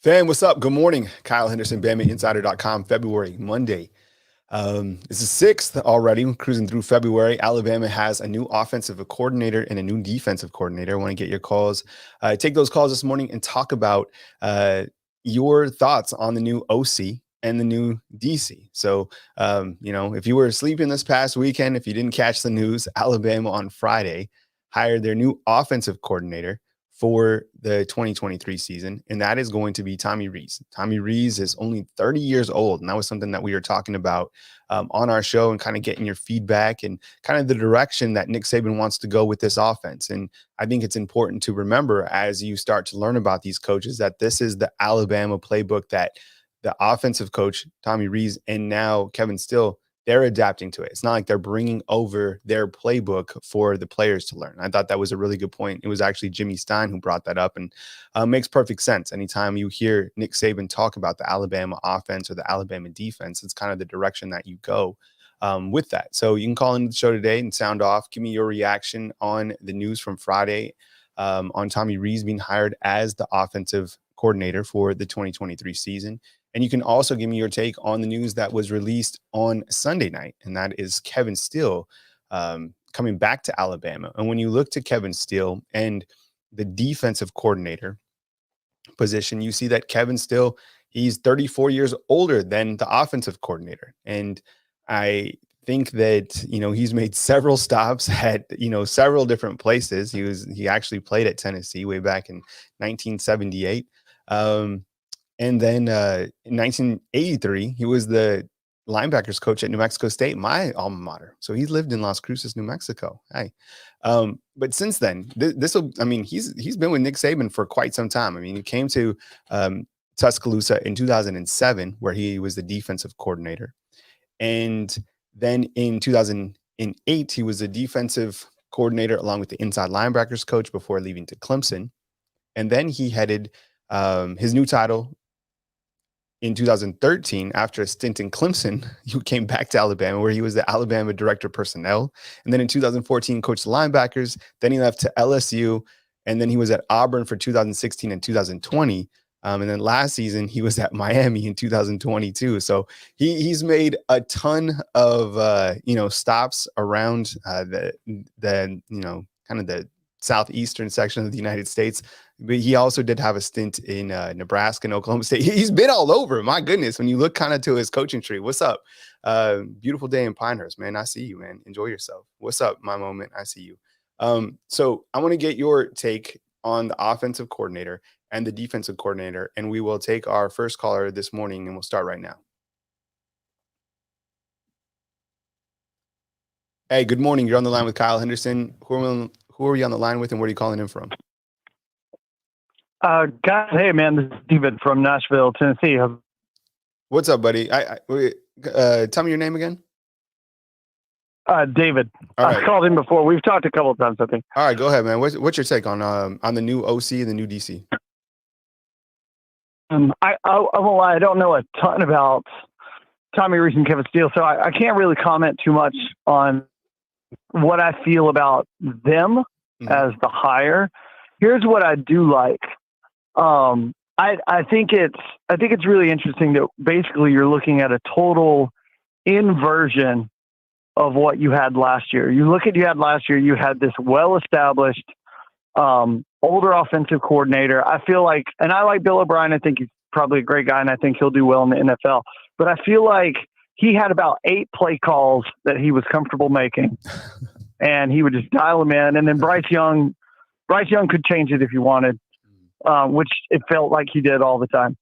Fam, what's up? Good morning. Kyle Henderson, BamaInsider.com, February, Monday. It's the 6th already. We're cruising through February. Alabama has a new offensive coordinator and a new defensive coordinator. I want to get your calls. Take those calls this morning and talk about your thoughts on the new OC and the new DC. So, if you were sleeping this past weekend, if you didn't catch the news, Alabama on Friday hired their new offensive coordinator for the 2023 season, and that is going to be Tommy Rees. Tommy Rees is only 30 years old, and that was something that we were talking about on our show and kind of getting your feedback and kind of the direction that Nick Saban wants to go with this offense. And I think it's important to remember as you start to learn about these coaches that this is the Alabama playbook that the offensive coach, Tommy Rees, and now Kevin Steele, they're adapting to it. It's not like they're bringing over their playbook for the players to learn. I thought that was a really good point. It was actually Jimmy Stein who brought that up, and makes perfect sense. Anytime you hear Nick Saban talk about the Alabama offense or the Alabama defense, it's kind of the direction that you go with that. So you can call into the show today and sound off. Give me your reaction on the news from Friday on Tommy Rees being hired as the offensive coordinator for the 2023 season. And you can also give me your take on the news that was released on Sunday night, and that is Kevin Steele coming back to Alabama. And when you look to Kevin Steele and the defensive coordinator position, you see that Kevin Steele, he's 34 years older than the offensive coordinator. And I think that, he's made several stops at, several different places. He actually played at Tennessee way back in 1978. And then in 1983, he was the linebackers coach at New Mexico State, my alma mater. So he's lived in Las Cruces, New Mexico. Hey, but since then, he's been with Nick Saban for quite some time. I mean, he came to Tuscaloosa in 2007, where he was the defensive coordinator. And then in 2008, he was the defensive coordinator along with the inside linebackers coach before leaving to Clemson. And then he headed his new title in 2013, after a stint in Clemson, he came back to Alabama, where he was the Alabama director of personnel. And then in 2014, coached the linebackers. Then he left to LSU. And then he was at Auburn for 2016 and 2020. And then last season, he was at Miami in 2022. So he's made a ton of, stops around the kind of the southeastern section of the United States. But he also did have a stint in Nebraska and Oklahoma State. He's been all over. My goodness, when you look kind of to his coaching tree. What's up? Beautiful day in Pinehurst, man. I see you, man. Enjoy yourself. What's up, my moment? I see you. So I want to get your take on the offensive coordinator and the defensive coordinator, and we will take our first caller this morning, and we'll start right now. Hey, good morning. You're on the line with Kyle Henderson. Who are you on the line with, and where are you calling in from? Guys, hey man, this is Steven from Nashville, Tennessee. What's up, buddy? Tell me your name again. David. All right. I called him before. We've talked a couple of times, I think. All right, go ahead, man. What's your take on the new OC and the new DC? I won't lie, I don't know a ton about Tommy Rees and Kevin Steele, so I can't really comment too much on what I feel about them as the hire. Here's what I do like. I think it's really interesting that basically you're looking at a total inversion of what you had last year. You had this well-established, older offensive coordinator. I feel like, and I like Bill O'Brien. I think he's probably a great guy, and I think he'll do well in the NFL. But I feel like he had about 8 play calls that he was comfortable making, and he would just dial them in. And then Bryce Young could change it if he wanted, which it felt like he did all the time.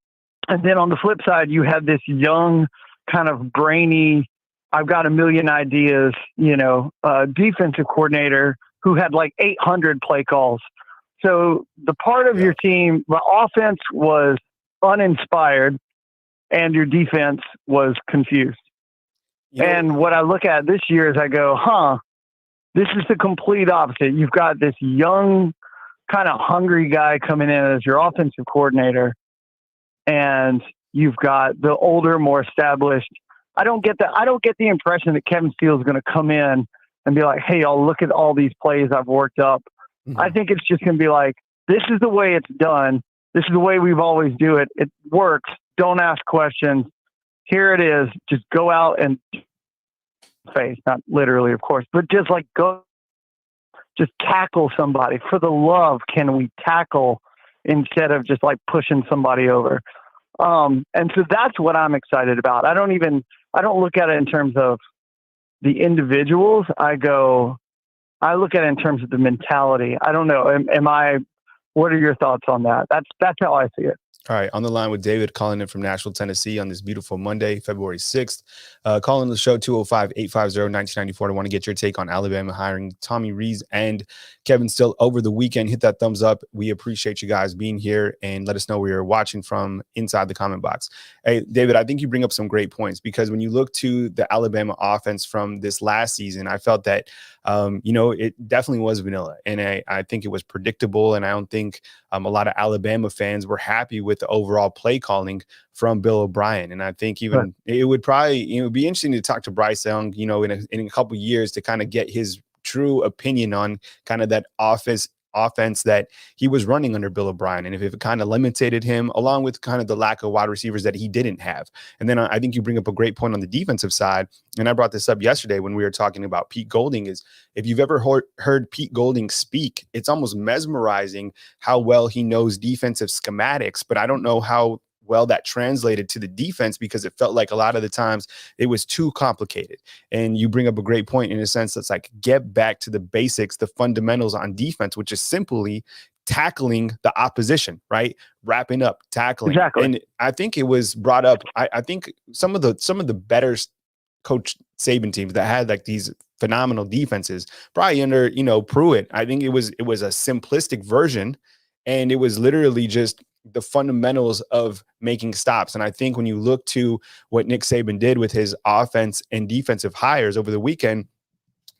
And then on the flip side, you had this young, kind of brainy, I've got a million ideas, defensive coordinator who had like 800 play calls. So the part of your team, the offense was uninspired and your defense was confused. And what I look at this year is I go, this is the complete opposite. You've got this young, kind of hungry guy coming in as your offensive coordinator, and you've got the older, more established. I don't get the impression that Kevin Steele is going to come in and be like, hey, y'all, look at all these plays I've worked up. I think it's just going to be like, this is the way it's done. This is the way we've always do it. It works. Don't ask questions. Here it is. Just go out and face, not literally, of course, but just like go, just tackle somebody. For the love, can we tackle instead of just like pushing somebody over? And so that's what I'm excited about. I don't look at it in terms of the individuals. I look at it in terms of the mentality. I don't know. What are your thoughts on that? That's how I see it. All right, on the line with David, calling in from Nashville, Tennessee on this beautiful Monday, February 6th. Calling the show 205-850-1994. I want to get your take on Alabama hiring Tommy Rees and Kevin Steele over the weekend. Hit that thumbs up. We appreciate you guys being here, and let us know where you're watching from inside the comment box. Hey, David, I think you bring up some great points, because when you look to the Alabama offense from this last season, I felt that it definitely was vanilla, and I think it was predictable, and I don't think a lot of Alabama fans were happy with the overall play calling from Bill O'Brien. And I think even it would probably be interesting to talk to Bryce Young, in a couple of years, to kind of get his true opinion on kind of that offense that he was running under Bill O'Brien, and if it kind of limited him, along with kind of the lack of wide receivers that he didn't have. And then I think you bring up a great point on the defensive side, and I brought this up yesterday when we were talking about Pete Golding, is if you've ever heard Pete Golding speak, it's almost mesmerizing how well he knows defensive schematics, but I don't know how well that translated to the defense, because it felt like a lot of the times it was too complicated. And you bring up a great point in a sense that's like, get back to the basics, the fundamentals on defense, which is simply tackling the opposition, right? Wrapping up, tackling. Exactly. And I think it was brought up. I think some of the better Coach Saban teams that had like these phenomenal defenses, probably under, Pruitt, I think it was a simplistic version, and it was literally just the fundamentals of making stops. And I think when you look to what Nick Saban did with his offense and defensive hires over the weekend,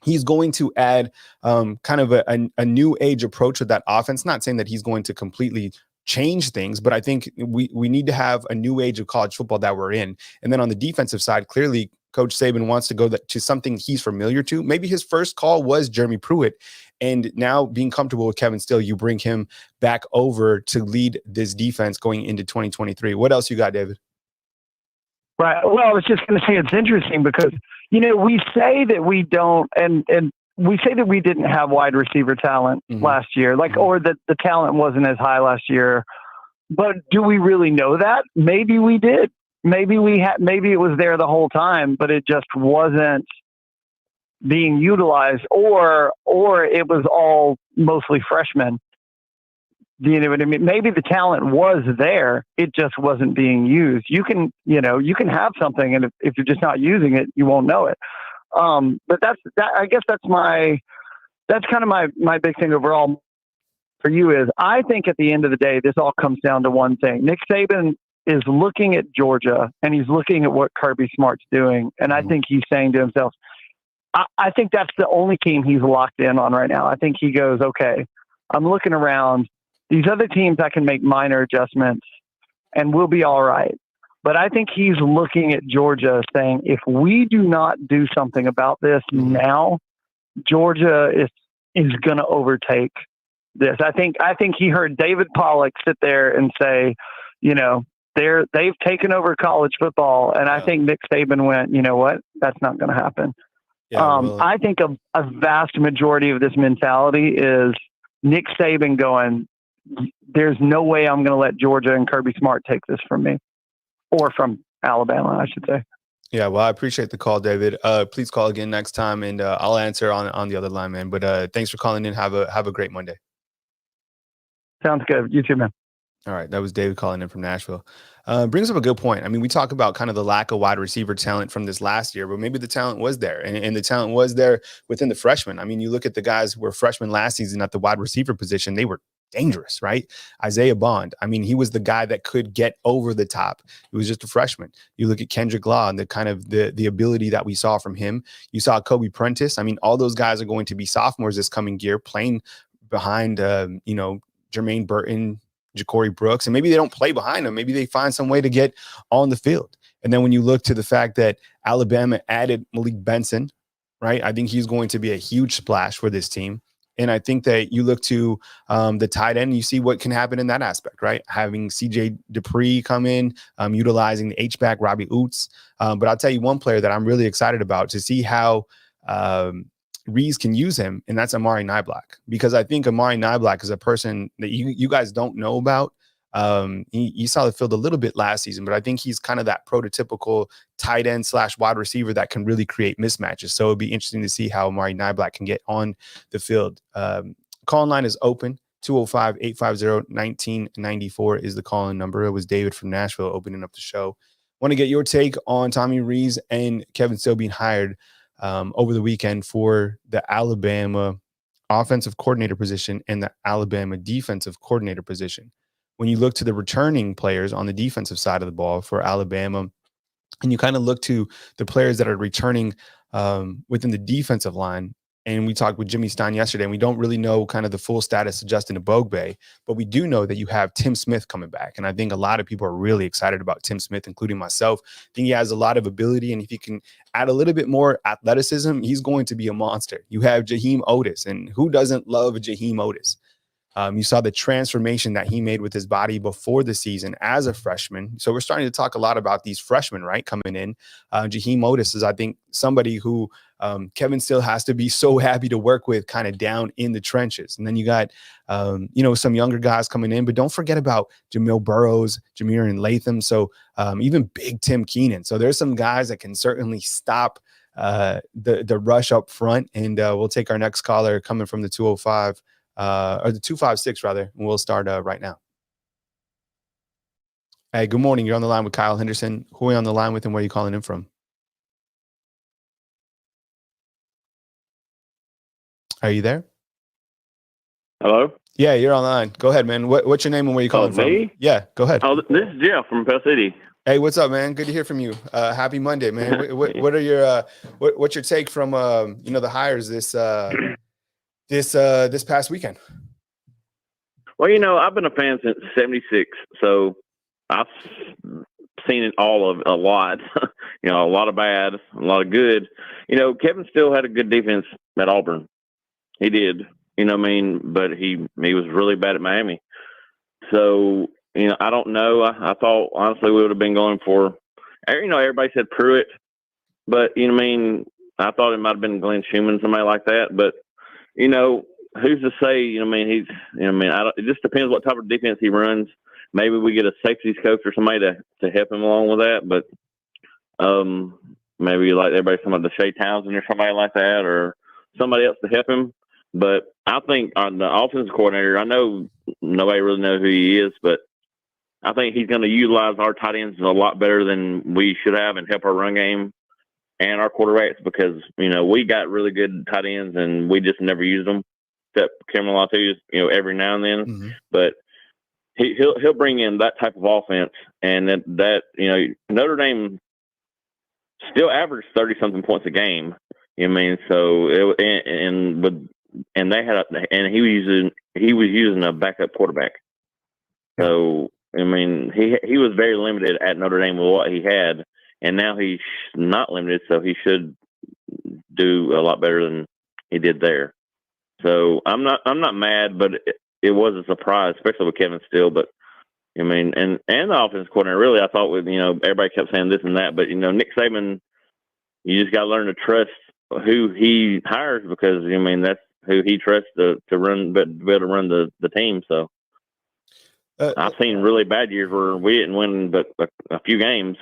he's going to add kind of a new age approach to that offense. Not saying that he's going to completely change things, but I think we need to have a new age of college football that we're in. And then on the defensive side, clearly Coach Saban wants to go to something he's familiar to. Maybe his first call was Jeremy Pruitt, and now being comfortable with Kevin Steele, you bring him back over to lead this defense going into 2023. What else you got, David? Right. Well, I was just going to say, it's interesting because, we say that we don't, and we say that we didn't have wide receiver talent last year, or that the talent wasn't as high last year. But do we really know that? Maybe we did. Maybe maybe it was there the whole time, but it just wasn't being utilized, or it was all mostly freshmen. Do you know what I mean? Maybe the talent was there, it just wasn't being used. You can have something, and if you're just not using it, you won't know it. But I guess that's kind of my big thing overall for you is, I think at the end of the day, this all comes down to one thing. Nick Saban is looking at Georgia, and he's looking at what Kirby Smart's doing. And I think he's saying to himself, I think that's the only team he's locked in on right now. I think he goes, okay, I'm looking around. These other teams, I can make minor adjustments and we'll be all right. But I think he's looking at Georgia saying, if we do not do something about this now, Georgia is going to overtake this. I think he heard David Pollock sit there and say, they've taken over college football. And I think Nick Saban went, you know what? That's not going to happen. Yeah, I think a vast majority of this mentality is Nick Saban going, there's no way I'm going to let Georgia and Kirby Smart take this from me, or from Alabama, I should say. Yeah, well, I appreciate the call, David. Please call again next time, and I'll answer on the other line, man. But thanks for calling in. Have a great Monday. Sounds good. You too, man. All right, that was David calling in from Nashville. Brings up a good point. I mean, we talk about kind of the lack of wide receiver talent from this last year, but maybe the talent was there, and the talent was there within the freshmen. I mean, you look at the guys who were freshmen last season at the wide receiver position, they were dangerous, right? Isaiah Bond. I mean, he was the guy that could get over the top. He was just a freshman. You look at Kendrick Law and the kind of the ability that we saw from him. You saw Kobe Prentice. I mean, all those guys are going to be sophomores this coming year, playing behind, Jermaine Burton, Ja'Cory Brooks, and maybe they don't play behind them. Maybe they find some way to get on the field. And then when you look to the fact that Alabama added Malik Benson, right? I think he's going to be a huge splash for this team. And I think that you look to the tight end, you see what can happen in that aspect, right? Having CJ Dupree come in, utilizing the H-back, Robbie Oots. But I'll tell you one player that I'm really excited about to see how Rees can use him, and that's Amari Niblack, because I think Amari Niblack is a person that you guys don't know about. He saw the field a little bit last season, but I think he's kind of that prototypical tight end / wide receiver that can really create mismatches. So it'd be interesting to see how Amari Niblack can get on the field. Call line is open. 205-850-1994 is the call-in number. It was David from Nashville opening up the show. Want to get your take on Tommy Rees and Kevin Steele being hired over the weekend for the Alabama offensive coordinator position and the Alabama defensive coordinator position. When you look to the returning players on the defensive side of the ball for Alabama, and you kind of look to the players that are returning within the defensive line, and we talked with Jimmy Stein yesterday, and we don't really know kind of the full status of Justin Ebogbe, but we do know that you have Tim Smith coming back. And I think a lot of people are really excited about Tim Smith, including myself. I think he has a lot of ability, and if he can add a little bit more athleticism, he's going to be a monster. You have Jaheim Otis, and who doesn't love Jaheim Otis? You saw the transformation that he made with his body before the season as a freshman. So we're starting to talk a lot about these freshmen, right, coming in. Jaheim Otis is, I think, somebody who Kevin Steele has to be so happy to work with kind of down in the trenches. And then you got, some younger guys coming in. But don't forget about Jamil Burrows, Jameer and Latham. So even big Tim Keenan. So there's some guys that can certainly stop the rush up front. And we'll take our next caller coming from the 205. Or the 256 rather, and we'll start right now. Hey, good morning. You're on the line with Kyle Henderson. Who are you on the line with, and where are you calling in from? Are you there? Hello? Yeah, you're on the line. Go ahead, man. What's your name and where you calling from? Me? Yeah, go ahead. Oh, this is Jeff from Pell City. Hey, what's up, man? Good to hear from you. Happy Monday, man. What are your what's your take from the hires this past weekend? Well, I've been a fan since '76, so I've seen it all of a lot. A lot of bad, a lot of good. Kevin still had a good defense at Auburn. He did. But he was really bad at Miami. So I don't know. I thought honestly we would have been going for. Everybody said Pruitt, but I thought it might have been Glenn Schumann, somebody like that, but. Who's to say? It just depends what type of defense he runs. Maybe we get a safeties coach or somebody to help him along with that. But maybe like everybody's talking about the Shea Townsend or somebody like that, or somebody else to help him. But I think on the offensive coordinator, I know nobody really knows who he is, but I think he's going to utilize our tight ends a lot better than we should have and help our run game and our quarterbacks, because we got really good tight ends and we just never use them, except Cameron Latu's every now and then. Mm-hmm. But he'll bring in that type of offense, and that Notre Dame still averaged 30-something points a game. So he was using a backup quarterback. So he was very limited at Notre Dame with what he had. And now he's not limited, so he should do a lot better than he did there. So I'm not mad, but it was a surprise, especially with Kevin Steele. But and the offensive coordinator, really, I thought everybody kept saying this and that, but Nick Saban, you just got to learn to trust who he hires, because that's who he trusts to run, but be able to run the team. So. I've seen really bad years where we didn't win but a few games.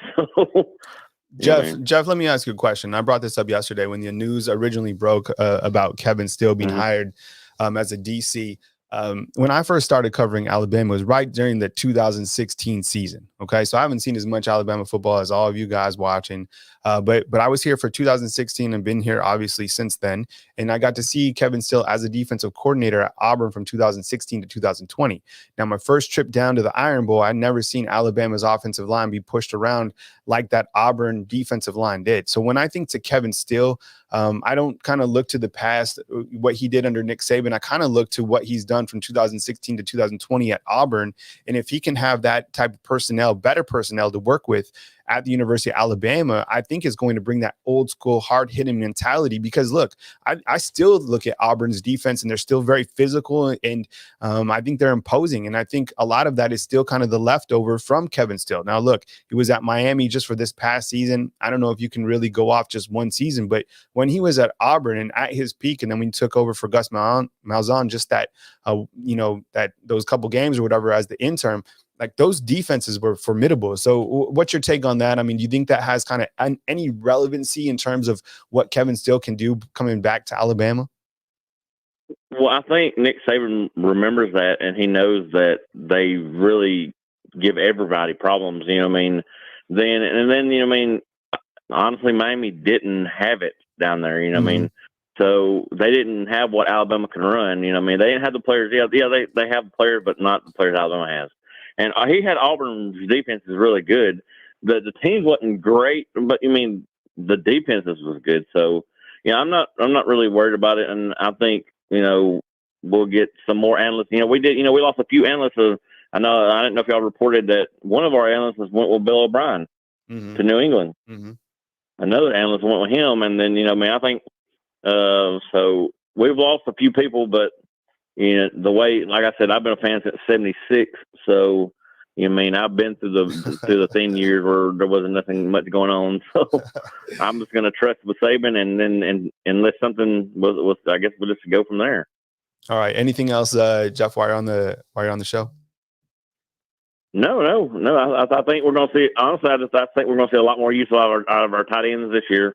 Jeff, let me ask you a question. I brought this up yesterday when the news originally broke about Kevin Steele being hired as a DC. When I first started covering Alabama, it was right during the 2016 season. Okay, so I haven't seen as much Alabama football as all of you guys watching, but I was here for 2016 and been here obviously since then. And I got to see Kevin Steele as a defensive coordinator at Auburn from 2016 to 2020. Now, my first trip down to the Iron Bowl, I'd never seen Alabama's offensive line be pushed around like that Auburn defensive line did. So when I think to Kevin Steele, I don't kind of look to the past, what he did under Nick Saban. I kind of look to what he's done from 2016 to 2020 at Auburn. And if he can have that type of personnel, better personnel to work with at the University of Alabama, I think is going to bring that old school, hard hitting mentality. Because look, I still look at Auburn's defense, and they're still very physical, and I think they're imposing. And I think a lot of that is still kind of the leftover from Kevin Steele. Now, look, he was at Miami just for this past season. I don't know if you can really go off just one season, but when he was at Auburn and at his peak, and then when he took over for Gus Malzahn, just that, that those couple games or whatever as the intern, like those defenses were formidable. So what's your take on that? I mean, do you think that has kind of any relevancy in terms of what Kevin Steele can do coming back to Alabama? Well, I think Nick Saban remembers that, and he knows that they really give everybody problems. Honestly, Miami didn't have it down there. So they didn't have what Alabama can run. They didn't have the players. They have players, but not the players Alabama has. And he had Auburn's defense is really good. The team wasn't great, but the defenses was good. So I'm not really worried about it. And I think we'll get some more analysts. We lost a few analysts. I didn't know if y'all reported that one of our analysts went with Bill O'Brien to New England. Mm-hmm. Another analyst went with him, and then I think so. We've lost a few people, but the way, like I said, I've been a fan since '76. So I've been through the thin years where there wasn't nothing much going on. So I'm just going to trust with Saban, and then unless something was, I guess we'll just go from there. All right. Anything else, Jeff? While you're on the show? No. I think we're going to see. Honestly, I think we're going to see a lot more use out of our tight ends this year,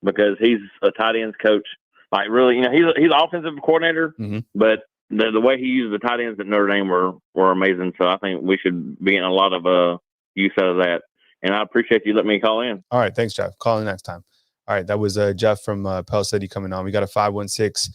because he's a tight ends coach. Like really, he's an offensive coordinator, but the way he uses the tight ends at Notre Dame were amazing. So I think we should be getting a lot of use out of that. And I appreciate you letting me call in. All right, thanks, Jeff. Call in next time. All right, that was Jeff from Pell City coming on. We got a 516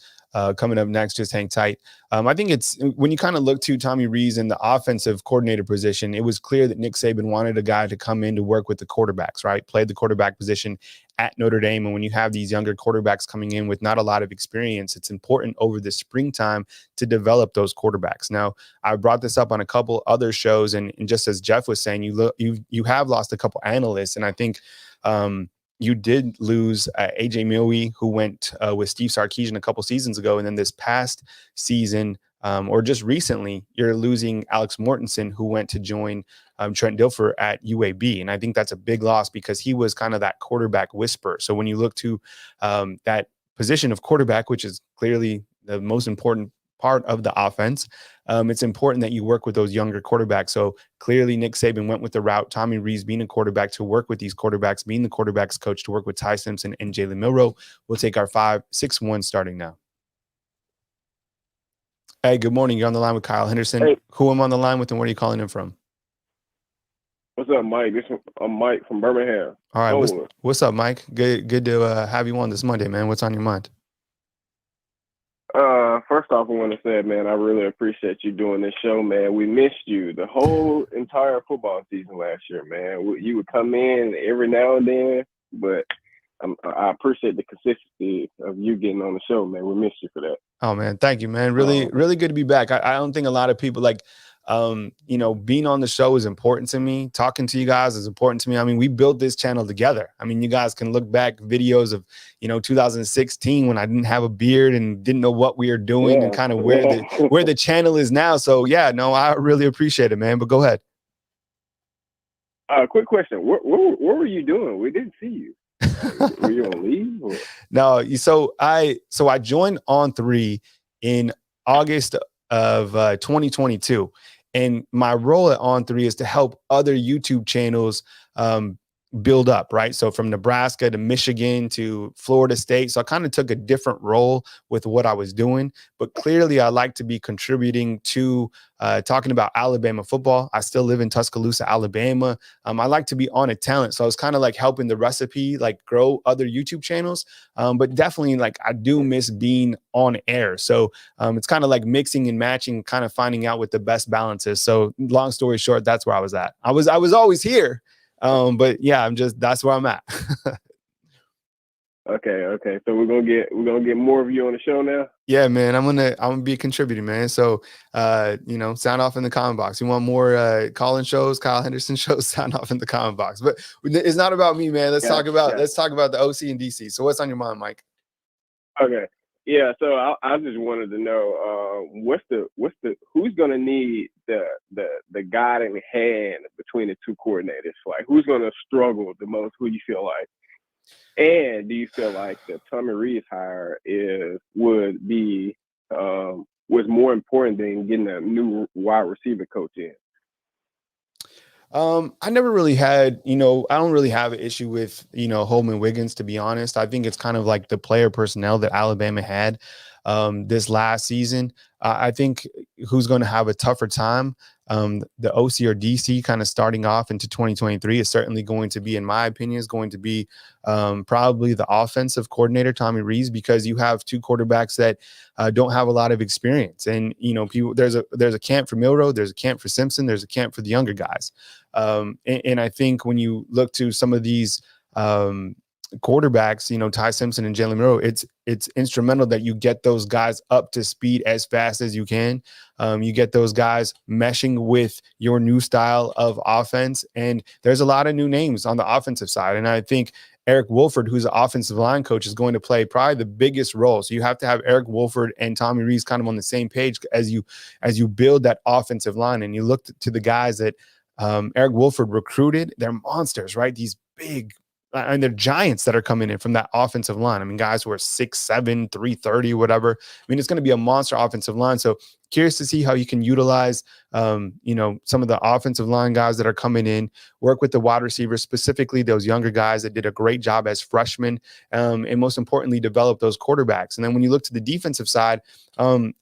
coming up next. Just hang tight. I think it's when you kind of look to Tommy Rees in the offensive coordinator position, it was clear that Nick Saban wanted a guy to come in to work with the quarterbacks, right? Played the quarterback position at Notre Dame. And when you have these younger quarterbacks coming in with not a lot of experience, it's important over the springtime to develop those quarterbacks. Now, I brought this up on a couple other shows, and just as Jeff was saying, you have lost a couple analysts, and I think you did lose AJ Milwee, who went with Steve Sarkisian a couple seasons ago. And then this past season, or just recently, you're losing Alex Mortensen, who went to join Trent Dilfer at UAB. And I think that's a big loss, because he was kind of that quarterback whisperer. So when you look to that position of quarterback, which is clearly the most important part of the offense, it's important that you work with those younger quarterbacks. So clearly Nick Saban went with the route, Tommy Rees being a quarterback, to work with these quarterbacks, being the quarterback's coach, to work with Ty Simpson and Jalen Milroe. We'll take our 5-6-1 starting now. Hey, good morning. You're on the line with Kyle Henderson. Hey. Who am I on the line with, and where are you calling in from? What's up, Mike? I'm Mike from Birmingham. All right. What's up, Mike? Good to have you on this Monday, man. What's on your mind? First off, I want to say, man, I really appreciate you doing this show, man. We missed you the whole entire football season last year, man. You would come in every now and then, but I appreciate the consistency of you getting on the show, man. We missed you for that. Oh, man. Thank you, man. Really good to be back. I don't think a lot of people being on the show is important to me. Talking to you guys is important to me. I mean, we built this channel together. I mean, you guys can look back videos of, 2016 when I didn't have a beard and didn't know what we were doing, and kind of where the channel is now. So yeah, no, I really appreciate it, man. But go ahead. Quick question. What were you doing? We didn't see you. Were you on leave? Or? No. So I joined On3 in August of 2022. And my role at On3 is to help other YouTube channels build up, right? So from Nebraska to Michigan to Florida State. So I kind of took a different role with what I was doing, but clearly I like to be contributing to talking about Alabama football. I still live in Tuscaloosa, Alabama. I like to be on a talent. So I was kind of like helping the recipe, like grow other YouTube channels. But definitely like I do miss being on air. So it's kind of like mixing and matching, kind of finding out what the best balance is. So long story short, that's where I was at. I was always here. But yeah, that's where I'm at. Okay. So we're gonna get more of you on the show now. Yeah, man, I'm gonna be a contributor, man. So, sound off in the comment box. You want more call-in shows, Kyle Henderson shows? Sound off in the comment box. But it's not about me, man. Let's talk about the OC and DC. So, what's on your mind, Mike? Okay. Yeah. So I just wanted to know who's gonna need the guiding hand between the two coordinators? Like, who's gonna struggle the most? Who you feel like? And do you feel like the Tommy Rees hire was more important than getting a new wide receiver coach in? I never really had, I don't really have an issue with, Holman Wiggins, to be honest. I think it's kind of like the player personnel that Alabama had this last season. I think who's going to have a tougher time, the OC or DC kind of starting off into 2023 is certainly going to be, in my opinion, is going to be probably the offensive coordinator, Tommy Rees, because you have two quarterbacks that don't have a lot of experience. And, people, there's a camp for Milroe, there's a camp for Simpson, there's a camp for the younger guys. And I think when you look to some of these quarterbacks, Ty Simpson and Jalen Milroe, it's instrumental that you get those guys up to speed as fast as you can. You get those guys meshing with your new style of offense. And there's a lot of new names on the offensive side. And I think Eric Wolford, who's an offensive line coach, is going to play probably the biggest role. So you have to have Eric Wolford and Tommy Rees kind of on the same page as you build that offensive line. And you look to the guys that Eric Wolford recruited, they're monsters, right? These big, and they're giants that are coming in from that offensive line. I mean, guys who are 6'7", 330, whatever. I mean, it's going to be a monster offensive line. So curious to see how you can utilize, some of the offensive line guys that are coming in, work with the wide receivers, specifically those younger guys that did a great job as freshmen, and most importantly, develop those quarterbacks. And then when you look to the defensive side, there's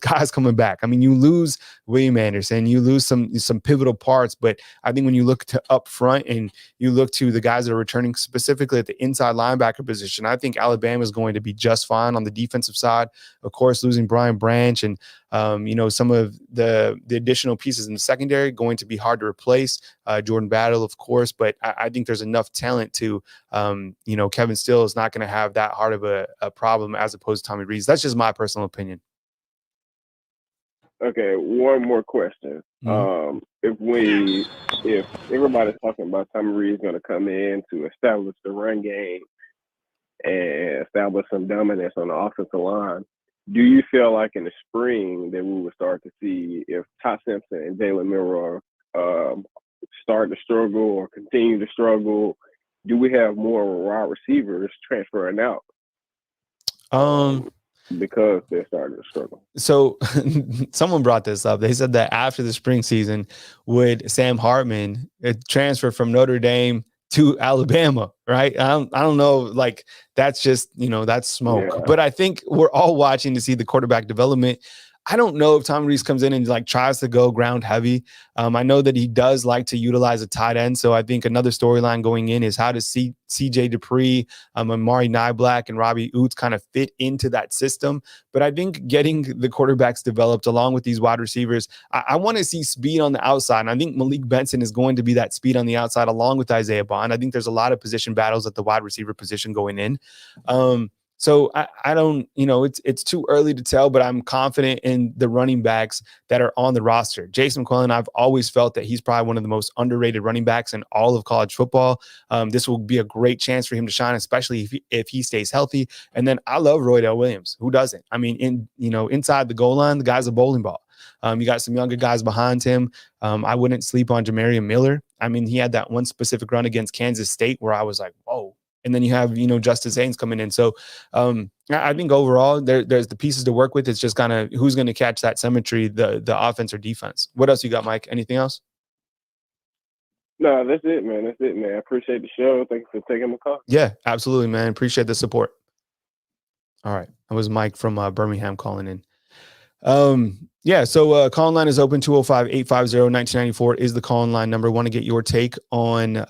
guys coming back. I mean, you lose William Anderson, you lose some pivotal parts, but I think when you look to up front and you look to the guys that are returning specifically at the inside linebacker position, I think Alabama is going to be just fine on the defensive side. Of course, losing Brian Branch and some of the additional pieces in the secondary going to be hard to replace. Jordan Battle, of course, but I think there's enough talent to, Kevin Steele is not going to have that hard of a problem as opposed to Tommy Rees. That's just my personal opinion. Okay, one more question. Mm-hmm. If everybody's talking about Tommy Rees going to come in to establish the run game and establish some dominance on the offensive line, do you feel like in the spring that we will start to see if Ty Simpson and Jalen Milroe start to struggle or continue to struggle? Do we have more wide receivers transferring out because they're starting to struggle? So someone brought this up. They said that after the spring season, would Sam Hartman transfer from Notre Dame to Alabama, right? I don't know. Like, that's just, that's smoke. Yeah. But I think we're all watching to see the quarterback development. I don't know if Tommy Rees comes in and tries to go ground heavy. I know that he does like to utilize a tight end. So I think another storyline going in is how does CJ Dupree, Amari Nyblack, and Robbie Oots kind of fit into that system. But I think getting the quarterbacks developed along with these wide receivers, I want to see speed on the outside. And I think Malik Benson is going to be that speed on the outside along with Isaiah Bond. I think there's a lot of position battles at the wide receiver position going in. So I don't, it's too early to tell, but I'm confident in the running backs that are on the roster. Jason McClellan, I've always felt that he's probably one of the most underrated running backs in all of college football. This will be a great chance for him to shine, especially if he stays healthy. And then I love Roydell Williams. Who doesn't? I mean, inside the goal line, the guy's a bowling ball. You got some younger guys behind him. I wouldn't sleep on Jamarian Miller. I mean, he had that one specific run against Kansas State where I was like, whoa. And then you have, Justice Haynes coming in. So I think overall there's the pieces to work with. It's just kind of who's going to catch that symmetry, the offense or defense. What else you got, Mike? Anything else? No, that's it, man. That's it, man. I appreciate the show. Thanks for taking my call. Yeah, absolutely, man. Appreciate the support. All right. That was Mike from Birmingham calling in. So call line is open. 205-850-1994 is the call line number. Want to get your take on,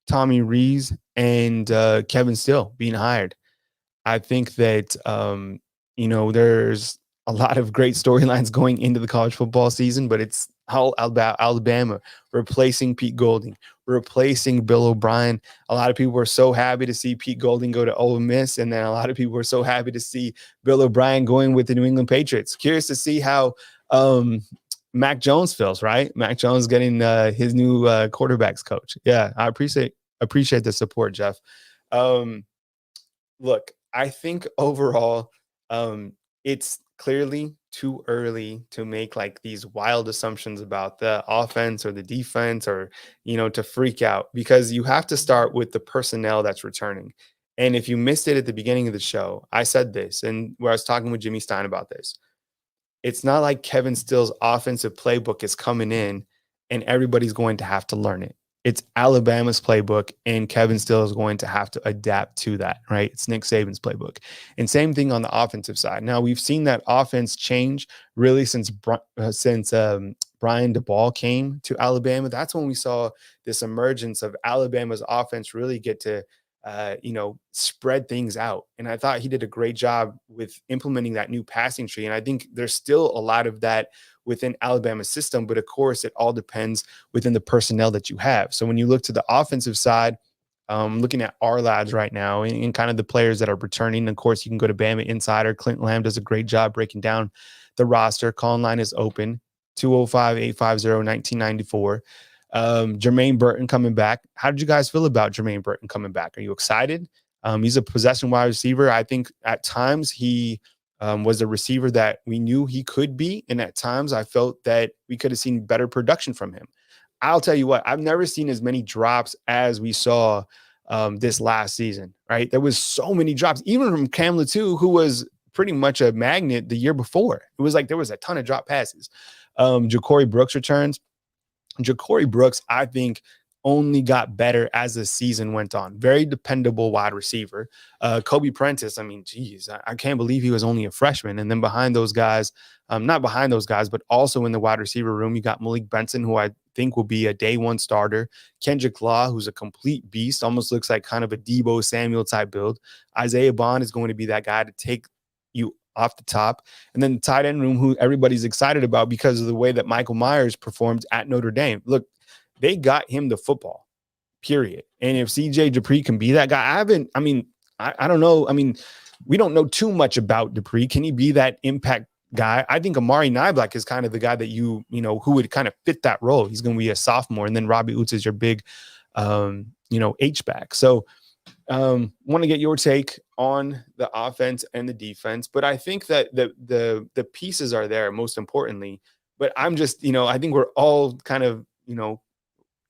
Tommy Rees and Kevin Steele being hired. I think that, there's a lot of great storylines going into the college football season, but it's all about Alabama replacing Pete Golding, replacing Bill O'Brien. A lot of people were so happy to see Pete Golding go to Ole Miss, and then a lot of people were so happy to see Bill O'Brien going with the New England Patriots. Curious to see how Mac Jones feels, right? Mac Jones getting his new quarterbacks coach. Yeah, I appreciate the support, Jeff. Look, I think overall, it's clearly too early to make like these wild assumptions about the offense or the defense, or, to freak out, because you have to start with the personnel that's returning. And if you missed it at the beginning of the show, I said this, and where I was talking with Jimmy Stein about this, it's not like Kevin Steele's offensive playbook is coming in and everybody's going to have to learn it. It's Alabama's playbook, and Kevin Steele is going to have to adapt to that, right? It's Nick Saban's playbook. And same thing on the offensive side. Now, we've seen that offense change really since Brian DeBall came to Alabama. That's when we saw this emergence of Alabama's offense really get to spread things out. And I thought he did a great job with implementing that new passing tree. And I think there's still a lot of that within Alabama's system, but of course it all depends within the personnel that you have. So when you look to the offensive side, looking at our lads right now and kind of the players that are returning, of course, you can go to Bama Insider. Clint Lamb does a great job breaking down the roster. Call line is open, 205-850-1994. Jermaine Burton coming back. How did you guys feel about Jermaine Burton coming back? Are you excited? He's a possession wide receiver. I think at times he was a receiver that we knew he could be. And at times I felt that we could have seen better production from him. I'll tell you what, I've never seen as many drops as we saw this last season, right? There was so many drops, even from Cam Latu, who was pretty much a magnet the year before. It was like there was a ton of drop passes. Ja'Cory Brooks returns. Ja'Cory Brooks, I think, only got better as the season went on. Very dependable wide receiver. Kobe Prentice, I mean, geez, I can't believe he was only a freshman. And then behind those guys, not behind those guys, but also in the wide receiver room, you got Malik Benson, who I think will be a day one starter. Kendrick Law, who's a complete beast, almost looks like kind of a Debo Samuel type build. Isaiah Bond is going to be that guy to take you off the top. And then the tight end room, who everybody's excited about because of the way that Michael Myers performed at Notre Dame. Look, they got him the football, period. And if CJ Dupree can be that guy, I don't know. I mean, we don't know too much about Dupree. Can he be that impact guy? I think Amari Niblack is kind of the guy that who would kind of fit that role. He's going to be a sophomore. And then Robbie Oots is your big, H-back. So want to get your take on the offense and the defense. But I think that the pieces are there, most importantly. But I'm just, I think we're all kind of,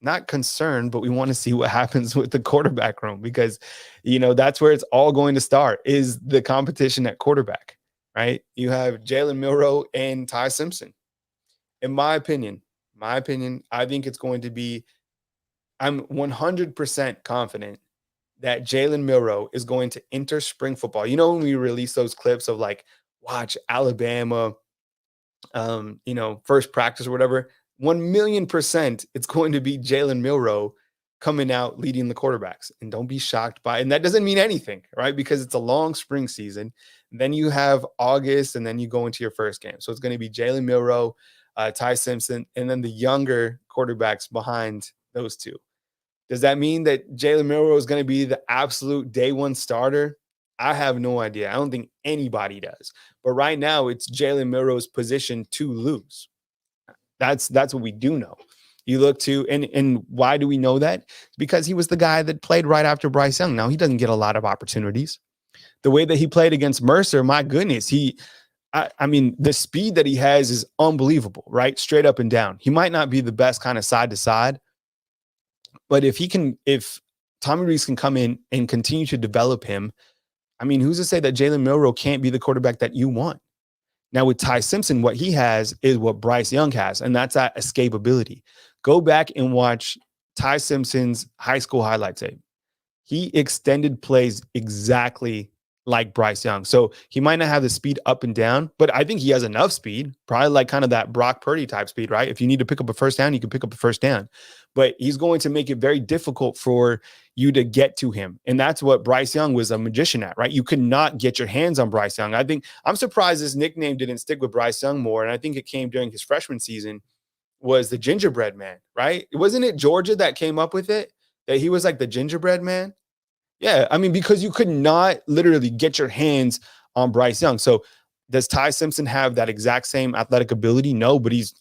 not concerned, but we want to see what happens with the quarterback room, because, that's where it's all going to start, is the competition at quarterback, right? You have Jalen Milroe and Ty Simpson. In my opinion, I think it's going to be, I'm 100% confident that Jalen Milroe is going to enter spring football. When we release those clips of like, watch Alabama, first practice or whatever, 1,000,000% it's going to be Jalen Milroe coming out leading the quarterbacks. And don't be shocked by it. And that doesn't mean anything, right? Because it's a long spring season. Then you have August, and then you go into your first game. So it's going to be Jalen Milroe, Ty Simpson, and then the younger quarterbacks behind those two. Does that mean that Jalen Milroe is going to be the absolute day one starter? I have no idea. I don't think anybody does. But right now, it's Jalen Milroe's position to lose. That's what we do know. You look to, and why do we know that? It's because he was the guy that played right after Bryce Young. Now, he doesn't get a lot of opportunities. The way that he played against Mercer, my goodness, I mean, the speed that he has is unbelievable, right? Straight up and down. He might not be the best kind of side to side, but if Tommy Rees can come in and continue to develop him, I mean, who's to say that Jalen Milroe can't be the quarterback that you want? Now with Ty Simpson, what he has is what Bryce Young has, and that's that escapability. Go back and watch Ty Simpson's high school highlight tape. He extended plays exactly like Bryce Young. So he might not have the speed up and down, but I think he has enough speed, probably like kind of that Brock Purdy type speed, right? If you need to pick up a first down, you can pick up a first down. But he's going to make it very difficult for you to get to him. And that's what Bryce Young was a magician at, right? You could not get your hands on Bryce Young. I'm surprised his nickname didn't stick with Bryce Young more. And I think it came during his freshman season was the gingerbread man, right? Wasn't it Georgia that came up with it? That he was like the gingerbread man? Yeah, I mean, because you could not literally get your hands on Bryce Young. So does Ty Simpson have that exact same athletic ability? No, but he's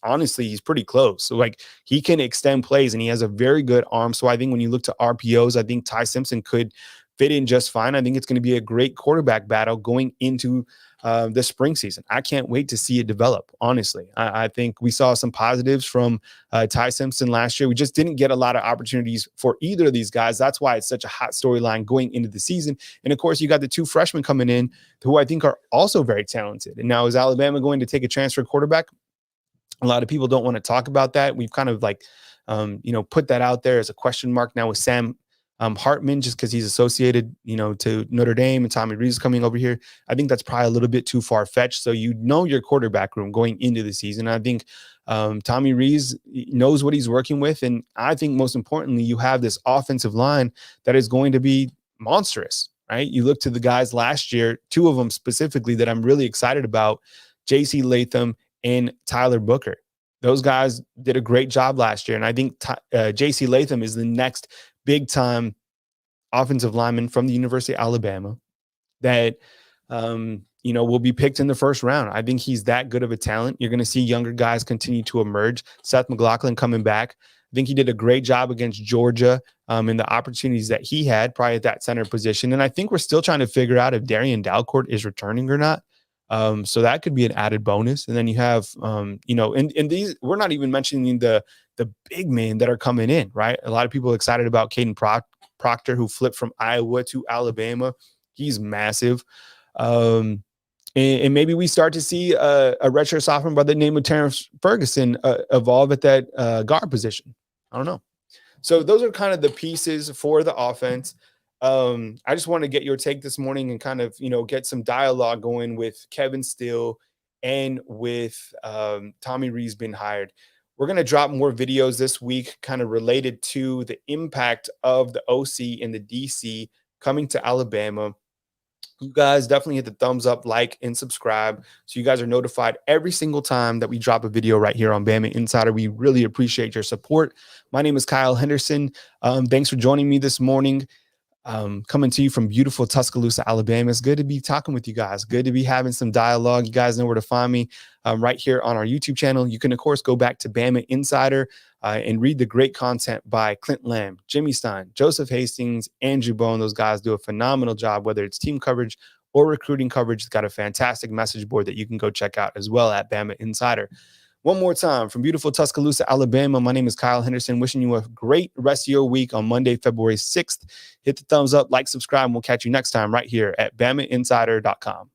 pretty close. So like he can extend plays and he has a very good arm. So I think when you look to RPOs, I think Ty Simpson could fit in just fine. I think it's going to be a great quarterback battle going into the spring season. I can't wait to see it develop. Honestly, I think we saw some positives from Ty Simpson last year. We just didn't get a lot of opportunities for either of these guys. That's why it's such a hot storyline going into the season. And of course, you got the two freshmen coming in who I think are also very talented. And now is Alabama going to take a transfer quarterback? A lot of people don't want to talk about that. We've kind of like, put that out there as a question mark now with Sam Hartman, just because he's associated, to Notre Dame and Tommy Rees coming over here. I think that's probably a little bit too far fetched. So your quarterback room going into the season. I think Tommy Rees knows what he's working with. And I think most importantly, you have this offensive line that is going to be monstrous, right? You look to the guys last year, two of them specifically that I'm really excited about, J.C. Latham and Tyler Booker. Those guys did a great job last year. And I think J.C. Latham is the next big-time offensive lineman from the University of Alabama that, will be picked in the first round. I think he's that good of a talent. You're going to see younger guys continue to emerge. Seth McLaughlin coming back. I think he did a great job against Georgia in the opportunities that he had probably at that center position. And I think we're still trying to figure out if Darian Dalcourt is returning or not. So that could be an added bonus. And then you have, and these, we're not even mentioning the big men that are coming in, right? A lot of people are excited about Caden Proctor, who flipped from Iowa to Alabama. He's massive. And maybe we start to see a redshirt sophomore by the name of Terrence Ferguson evolve at that guard position. I don't know. So those are kind of the pieces for the offense. I just want to get your take this morning and kind of, get some dialogue going with Kevin Steele and with Tommy Rees being hired. We're going to drop more videos this week kind of related to the impact of the OC and the DC coming to Alabama. You guys definitely hit the thumbs up, like, and subscribe so you guys are notified every single time that we drop a video right here on Bama Insider. We really appreciate your support. My name is Kyle Henderson. Thanks for joining me this morning. Coming to you from beautiful Tuscaloosa, Alabama. It's good to be talking with you guys. Good to be having some dialogue. You guys know where to find me right here on our YouTube channel. You can, of course, go back to Bama Insider and read the great content by Clint Lamb, Jimmy Stein, Joseph Hastings, Andrew Bone. Those guys do a phenomenal job, whether it's team coverage or recruiting coverage. It's got a fantastic message board that you can go check out as well at Bama Insider. One more time from beautiful Tuscaloosa, Alabama. My name is Kyle Henderson. Wishing you a great rest of your week on Monday, February 6th. Hit the thumbs up, like, subscribe, and we'll catch you next time right here at BamaInsider.com.